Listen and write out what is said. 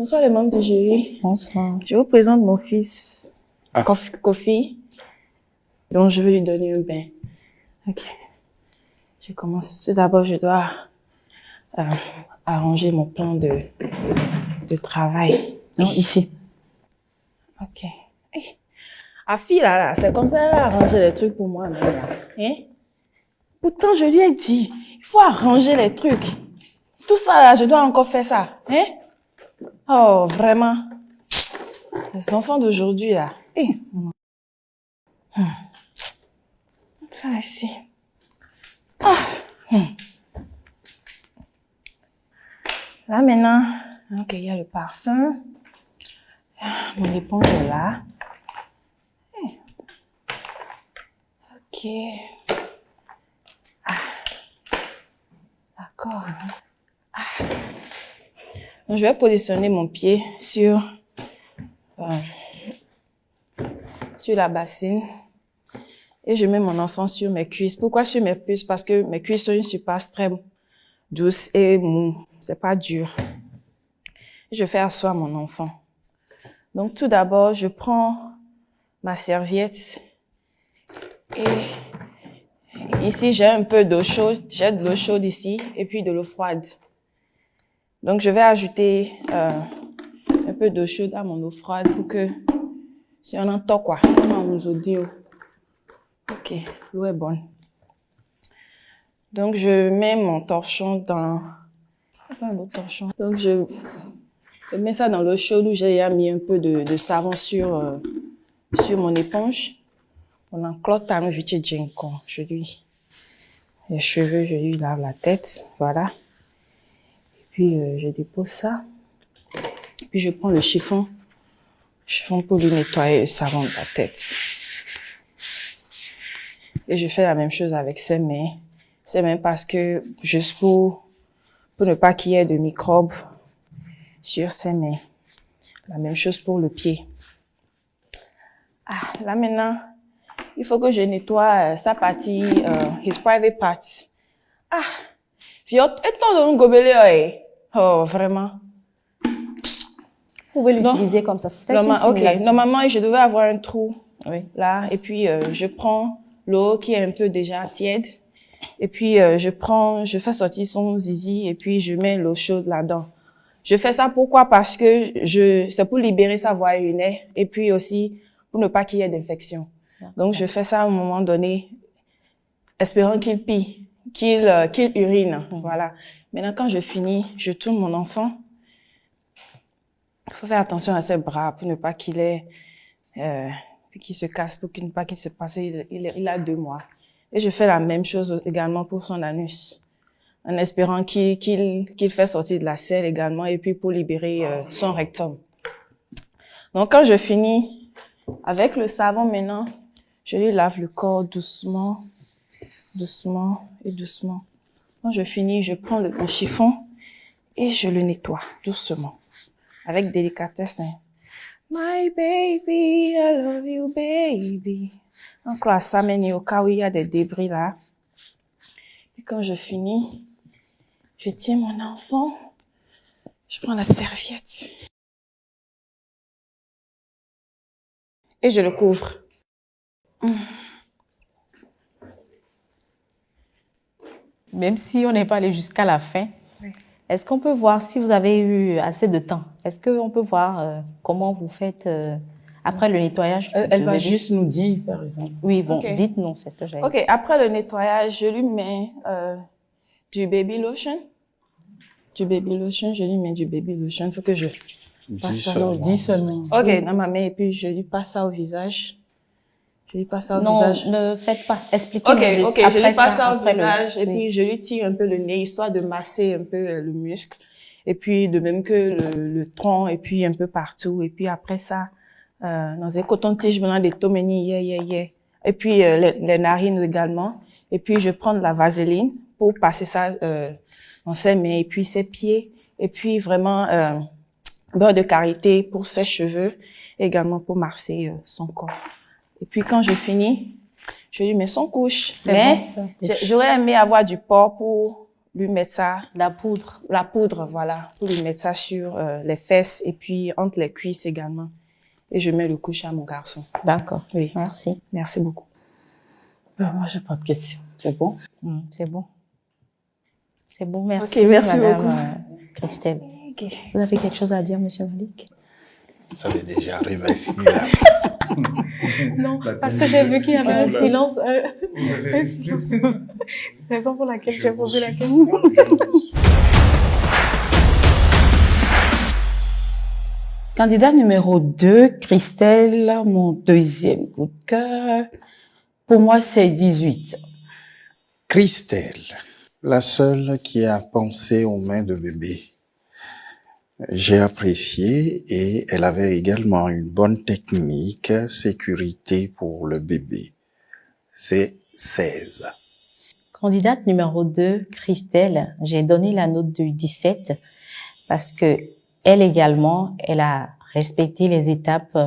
Bonsoir les membres de jury. Bonsoir. Je vous présente mon fils, Ah. Kofi, dont je vais lui donner un bain. Ok. Je commence. Tout d'abord, je dois arranger mon plan de travail. Non, ici. Ok. Hey. Afi, là, c'est comme ça, elle a arrangé les trucs pour moi, même, là. Hein? Pourtant, je lui ai dit, il faut arranger les trucs. Tout ça, là, je dois encore faire ça. Hein? Oh, vraiment. Les enfants d'aujourd'hui, là. Hey. Ça, ici. Ah. Là, maintenant, ok, il y a le parfum. Mon éponge est là. Hey. Ok. Ah. D'accord. Ah. Donc, je vais positionner mon pied sur la bassine et je mets mon enfant sur mes cuisses. Pourquoi sur mes cuisses? Parce que mes cuisses ont une surface très douce et mou. C'est pas dur. Je fais asseoir mon enfant. Donc, tout d'abord, je prends ma serviette et ici, j'ai un peu d'eau chaude. J'ai de l'eau chaude ici et puis de l'eau froide. Donc, je vais ajouter un peu d'eau chaude à mon eau froide pour que si on entend quoi, on nous audio. Ok, l'eau est bonne. Donc, je mets mon torchon dans... Pas un autre torchon. Donc, je mets ça dans l'eau chaude où j'ai déjà mis un peu de savon sur mon éponge. On enclote à je lui les cheveux, je lui lave la tête, voilà. Et puis, je dépose ça. Et puis, je prends le chiffon pour lui nettoyer le savon de la tête. Et je fais la même chose avec ses mains. Ses mains parce que, juste pour ne pas qu'il y ait de microbes sur ses mains. La même chose pour le pied. Ah, là maintenant, il faut que je nettoie sa partie, his private parts. Ah, fiot, et ton gobelé, oh, vraiment. Vous pouvez l'utiliser comme ça. Faites une Ok, simulation. normalement, je devais avoir un trou. Oui. Là, et puis je prends l'eau qui est un peu déjà tiède, et puis je fais sortir son zizi, et puis je mets l'eau chaude là-dedans. Je fais ça pourquoi? Parce que c'est pour libérer sa voie urinaire, et puis aussi pour ne pas qu'il y ait d'infection. Donc je fais ça à un moment donné, espérant qu'il pie, qu'il urine, voilà. Maintenant, quand je finis, je tourne mon enfant. Il faut faire attention à ses bras pour ne pas qu'il ait qu'il se casse, pour qu'il ne pas qu'il se passe. Il a 2 mois. Et je fais la même chose également pour son anus, en espérant qu'il fait sortir de la selle également, et puis pour libérer son rectum. Donc quand je finis avec le savon maintenant, je lui lave le corps doucement, doucement et doucement. Quand je finis, je prends le chiffon et je le nettoie doucement, avec délicatesse, hein. My baby, I love you, baby. Donc là, ça mène au cas où il y a des débris là. Et quand je finis, je tiens mon enfant, je prends la serviette et je le couvre. Même si on n'est pas allé jusqu'à la fin, est-ce qu'on peut voir si vous avez eu assez de temps? Est-ce qu'on peut voir comment vous faites après le nettoyage? Elle va juste nous dire, par exemple. Oui, bon, Okay. dites-nous, c'est ce que j'avais. Ok, après le nettoyage, je lui mets du baby lotion. Je lui mets du baby lotion. Faut que je passe ça. Non, dis seulement. Ok, dans ma main, et puis je lui passe ça au visage. Non, ne faites pas. Expliquez-moi juste. Ok, je lui passe ça au après visage, et oui. puis je lui tire un peu le nez, histoire de masser un peu le muscle. Et puis, de même que le tronc, et puis un peu partout. Et puis après ça, dans un coton-tige, maintenant, des tomeni, Et puis, les narines également. Et puis, je prends de la vaseline pour passer ça dans ses mains, et puis ses pieds. Et puis, vraiment, beurre de karité pour ses cheveux, et également pour masser son corps. Et puis, quand je finis, je lui mets son couche. Mais bon, j'aurais aimé avoir du porc lui mettre ça, La poudre. la poudre, voilà, pour lui mettre ça sur les fesses et puis entre les cuisses également. Et je mets le couche à mon garçon. D'accord. Oui. Merci. Merci beaucoup. Moi, j'ai pas de questions. C'est bon? C'est bon. C'est bon, merci. Ok, merci Madame, beaucoup. Christelle. Vous avez quelque chose à dire, Monsieur Malik? Ça m'est déjà arrivé ici, là. Non, parce que j'ai vu qu'il y avait un silence. Un silence. Raison pour laquelle j'ai posé la question. Candidat numéro 2, Christelle, mon deuxième coup de cœur. Pour moi, c'est 18. Christelle, la seule qui a pensé aux mains de bébé. J'ai apprécié et elle avait également une bonne technique, sécurité pour le bébé. C'est 16. Candidate numéro 2, Christelle, j'ai donné la note de 17 parce que elle également, elle a respecté les étapes